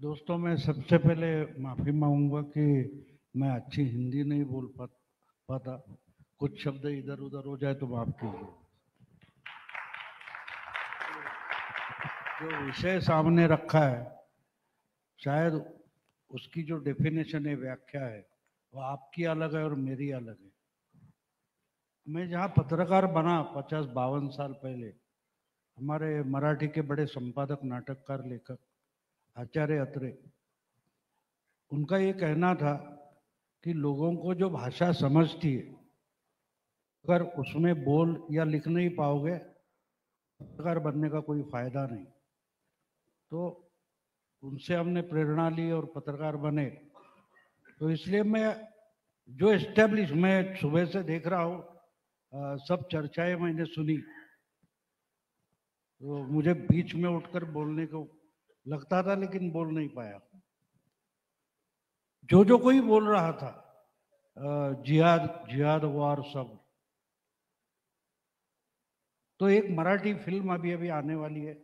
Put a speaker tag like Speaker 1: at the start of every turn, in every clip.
Speaker 1: दोस्तों, मैं सबसे पहले माफ़ी मांगूंगा कि मैं अच्छी हिंदी नहीं बोल पाता। कुछ शब्द इधर उधर हो जाए तो माफ कीजिए। जो विषय सामने रखा है, शायद उसकी जो डेफिनेशन है, व्याख्या है, वो आपकी अलग है और मेरी अलग है। मैं जहाँ पत्रकार बना 50-52 साल पहले, हमारे मराठी के बड़े संपादक, नाटककार, लेखक आचार्य अत्रे, उनका ये कहना था कि लोगों को जो भाषा समझती है, अगर उसमें बोल या लिख नहीं पाओगे, पत्रकार बनने का कोई फायदा नहीं। तो उनसे हमने प्रेरणा ली और पत्रकार बने। तो इसलिए मैं जो एस्टेब्लिश, मैं सुबह से देख रहा हूँ, सब चर्चाएं मैंने सुनी, तो मुझे बीच में उठकर बोलने को लगता था, लेकिन बोल नहीं पाया। जो कोई बोल रहा था, जिहाद जिहाद वार सब, तो एक मराठी फिल्म अभी अभी आने वाली है,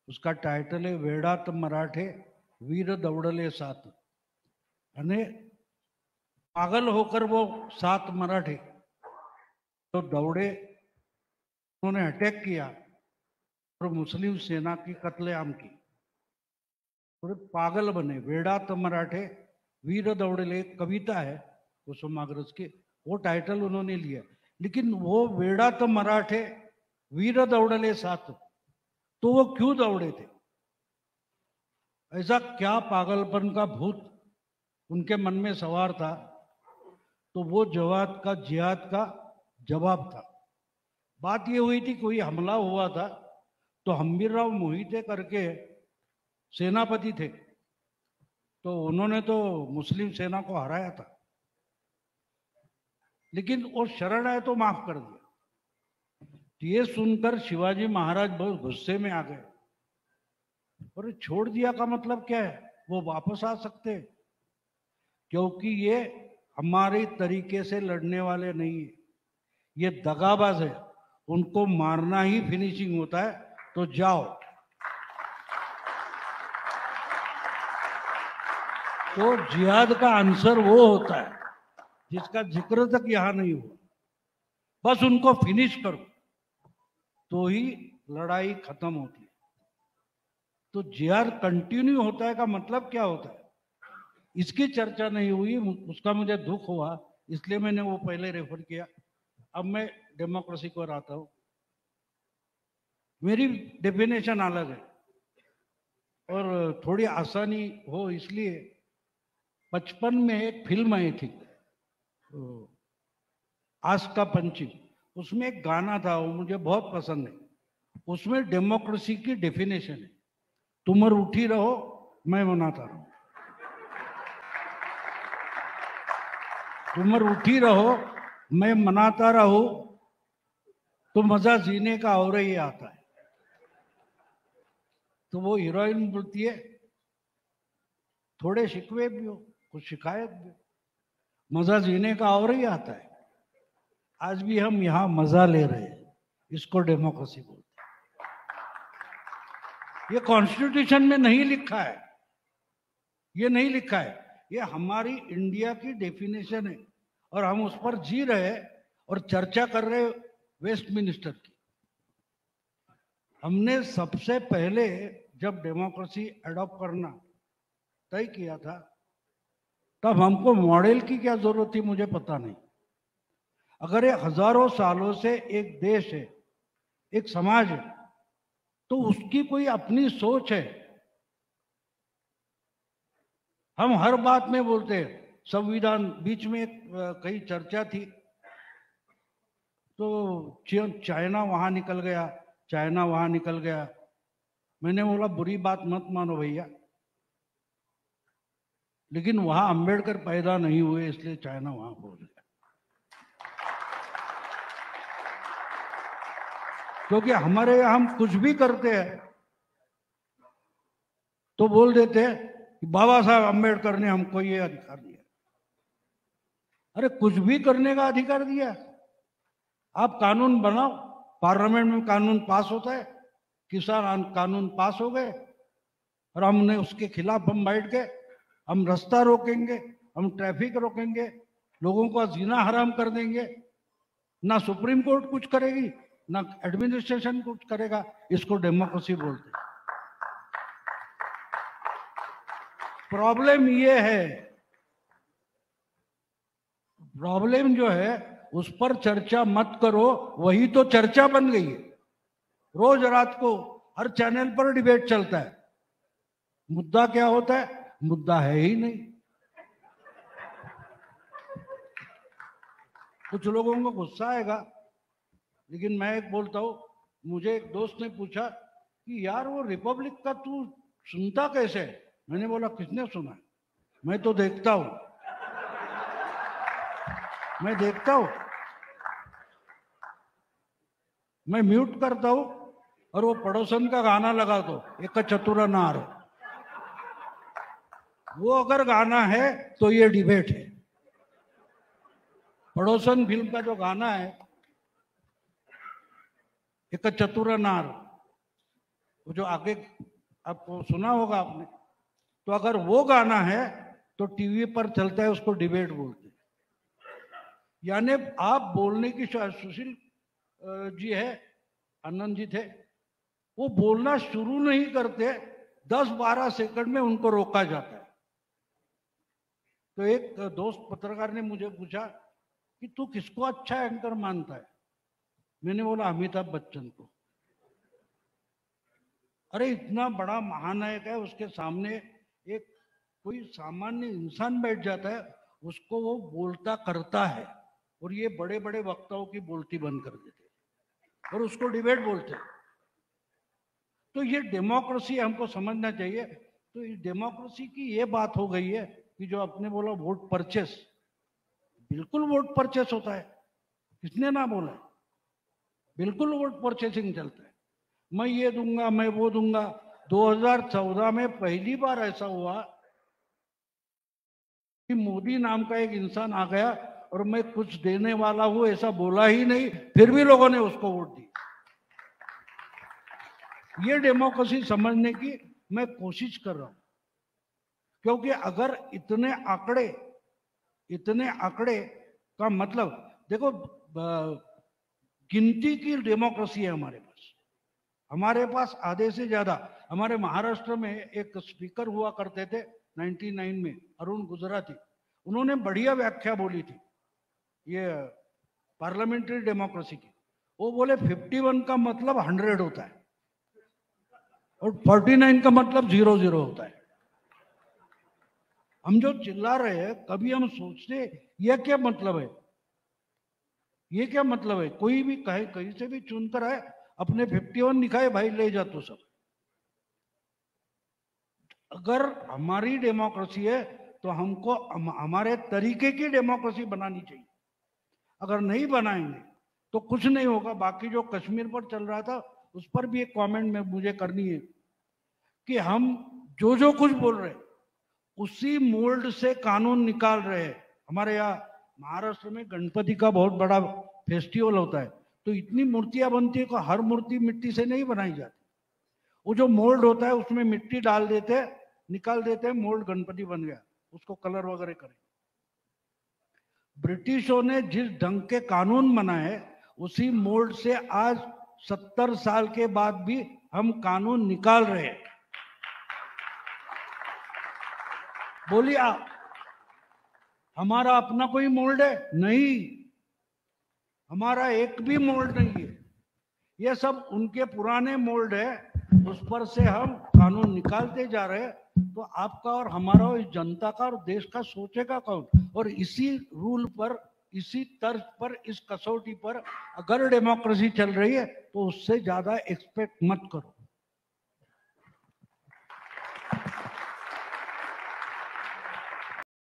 Speaker 1: उसका टाइटल है वेडात मराठे वीर दौड़ले सात। यानी पागल होकर वो 7 मराठे तो दौड़े, उन्होंने अटैक किया और मुस्लिम सेना की कत्लेआम की। थोड़े पागल बने। वेडात मराठे वीर दौड़ले, एक कविता है कुसुमाग्रज की, वो टाइटल उन्होंने लिया। लेकिन वो वेडात मराठे वीर दौड़ले सात, तो वो क्यों दौड़े थे? ऐसा क्या पागलपन का भूत उनके मन में सवार था? तो वो जिहाद का जवाब था। बात ये हुई थी, कोई हमला हुआ था, तो हम्बीरराव मोहिते करके सेनापति थे, तो उन्होंने तो मुस्लिम सेना को हराया था, लेकिन वो शरण आए तो माफ कर दिया। ये सुनकर शिवाजी महाराज बहुत गुस्से में आ गए, और छोड़ दिया का मतलब क्या है? वो वापस आ सकते, क्योंकि ये हमारे तरीके से लड़ने वाले नहीं है, ये दगाबाज है, उनको मारना ही फिनिशिंग होता है, तो जाओ। तो जिहाद का आंसर वो होता है जिसका जिक्र तक यहां नहीं हुआ, बस उनको फिनिश करो तो ही लड़ाई खत्म होती है। तो जिहाद कंटिन्यू होता है का मतलब क्या होता है, इसकी चर्चा नहीं हुई, उसका मुझे दुख हुआ, इसलिए मैंने वो पहले रेफर किया। अब मैं डेमोक्रेसी को आता हूं। मेरी डेफिनेशन अलग है और थोड़ी आसानी हो इसलिए। 55 में एक फिल्म आई थी, आज का पंछी, उसमें एक गाना था, वो मुझे बहुत पसंद है। उसमें डेमोक्रेसी की डेफिनेशन है, तुम उठी रहो मैं मनाता रहूं, तुम उठी रहो मैं मनाता रहूं, तो मजा जीने का और ही आता है। तो वो हीरोइन बोलती है, थोड़े शिकवे भी हो, कुछ शिकायत भी हो, मजा जीने का और ही आता है। आज भी हम यहां मजा ले रहे हैं, इसको डेमोक्रेसी बोलते हैं। ये कॉन्स्टिट्यूशन में नहीं लिखा है, ये नहीं लिखा है, ये हमारी इंडिया की डेफिनेशन है, और हम उस पर जी रहे हैं और चर्चा कर रहे वेस्टमिनिस्टर की। हमने सबसे पहले जब डेमोक्रेसी अडॉप्ट करना तय किया था, तब हमको मॉडल की क्या जरूरत थी मुझे पता नहीं। अगर ये हजारों सालों से एक देश है, एक समाज है, तो उसकी कोई अपनी सोच है। हम हर बात में बोलते हैं संविधान, बीच में कई चर्चा थी, तो चाइना वहां निकल गया, चाइना वहां निकल गया। मैंने बोला बुरी बात मत मानो भैया, लेकिन वहां अंबेडकर पैदा नहीं हुए, इसलिए चाइना वहां पहुंच गया। क्योंकि हमारे यहां हम कुछ भी करते हैं तो बोल देते हैं कि बाबा साहब अंबेडकर ने हमको ये अधिकार दिया। अरे कुछ भी करने का अधिकार दिया, आप कानून बनाओ, पार्लियामेंट में कानून पास होता है, किसान कानून पास हो गए, और हमने उसके खिलाफ हम बैठ गए, हम रास्ता रोकेंगे, हम ट्रैफिक रोकेंगे, लोगों का जीना हराम कर देंगे, ना सुप्रीम कोर्ट कुछ करेगी ना एडमिनिस्ट्रेशन कुछ करेगा। इसको डेमोक्रेसी बोलते हैं। प्रॉब्लम ये है, प्रॉब्लम जो है उस पर चर्चा मत करो, वही तो चर्चा बन गई है। रोज रात को हर चैनल पर डिबेट चलता है। मुद्दा क्या होता है? मुद्दा है ही नहीं। कुछ लोगों को गुस्सा आएगा, लेकिन मैं एक बोलता हूं, मुझे एक दोस्त ने पूछा कि यार वो रिपब्लिक का तू सुनता कैसे है? मैंने बोला किसने सुना? मैं तो देखता हूं, मैं देखता हूं, मैं म्यूट करता हूं और वो पड़ोसन का गाना लगा दो, एक चतुरा नार। वो अगर गाना है तो ये डिबेट है। पड़ोसन फिल्म का जो गाना है, एक चतुरा नार, वो जो आगे आपको सुना होगा आपने, तो अगर वो गाना है तो टीवी पर चलता है, उसको डिबेट बोलते हैं। यानी आप बोलने की, सुशील जी है, आनंद जी थे, वो बोलना शुरू नहीं करते, 10-12 सेकंड में उनको रोका जाता है। तो एक दोस्त पत्रकार ने मुझे पूछा कि तू किसको अच्छा एंकर मानता है? मैंने बोला अमिताभ बच्चन को। अरे इतना बड़ा महानायक है, उसके सामने एक कोई सामान्य इंसान बैठ जाता है, उसको वो बोलता करता है, और ये बड़े बड़े वक्ताओं की बोलती बंद कर देते और उसको डिबेट बोलते। तो ये डेमोक्रेसी हमको समझना चाहिए। तो इस डेमोक्रेसी की ये बात हो गई है कि जो आपने बोला वोट परचेस, बिल्कुल वोट परचेस होता है, किसने ना बोला? बिल्कुल वोट परचेसिंग चलता है। मैं ये दूंगा, मैं वो दूंगा। 2014 में पहली बार ऐसा हुआ कि मोदी नाम का एक इंसान आ गया और मैं कुछ देने वाला हूं ऐसा बोला ही नहीं, फिर भी लोगों ने उसको वोट दी। ये डेमोक्रेसी समझने की मैं कोशिश कर रहा हूं, क्योंकि अगर इतने आंकड़े का मतलब देखो, गिनती की डेमोक्रेसी है हमारे पास आधे से ज्यादा। हमारे महाराष्ट्र में एक स्पीकर हुआ करते थे 99 में, अरुण गुजराती, उन्होंने बढ़िया व्याख्या बोली थी ये पार्लियामेंट्री डेमोक्रेसी की। वो बोले 51 का मतलब 100 होता है और 49 का मतलब 00 होता है। हम जो चिल्ला रहे हैं, कभी हम सोचते ये क्या मतलब है? ये क्या मतलब है? कोई भी कहीं से भी चुनकर आए, अपने 51 दिखाए, भाई ले जा तो सब। अगर हमारी डेमोक्रेसी है तो हमको हमारे तरीके की डेमोक्रेसी बनानी चाहिए। अगर नहीं बनाएंगे तो कुछ नहीं होगा। बाकी जो कश्मीर पर चल रहा था, उस पर भी एक कमेंट में मुझे करनी है कि हम जो कुछ बोल रहे हैं उसी मोल्ड से कानून निकाल रहे हैं। हमारे यहाँ महाराष्ट्र में गणपति का बहुत बड़ा फेस्टिवल होता है, तो इतनी मूर्तियां बनती है कि हर मूर्ति मिट्टी से नहीं बनाई जाती। वो जो मोल्ड होता है उसमें मिट्टी डाल देते, निकाल देते हैं, मोल्ड गणपति बन गया, उसको कलर वगैरह करें। ब्रिटिशों ने जिस ढंग के कानून बनाए, उसी मोल्ड से आज 70 साल के बाद भी हम कानून निकाल रहे हैं। बोलिए आप, हमारा अपना कोई मोल्ड है? नहीं, हमारा एक भी मोल्ड नहीं है। ये सब उनके पुराने मोल्ड है, उस पर से हम कानून निकालते जा रहे हैं। तो आपका और हमारा और इस जनता का और देश का सोचेगा कौन? और इसी रूल पर, इसी तर्ज पर, इस कसौटी पर अगर डेमोक्रेसी चल रही है तो उससे ज्यादा एक्सपेक्ट मत करो।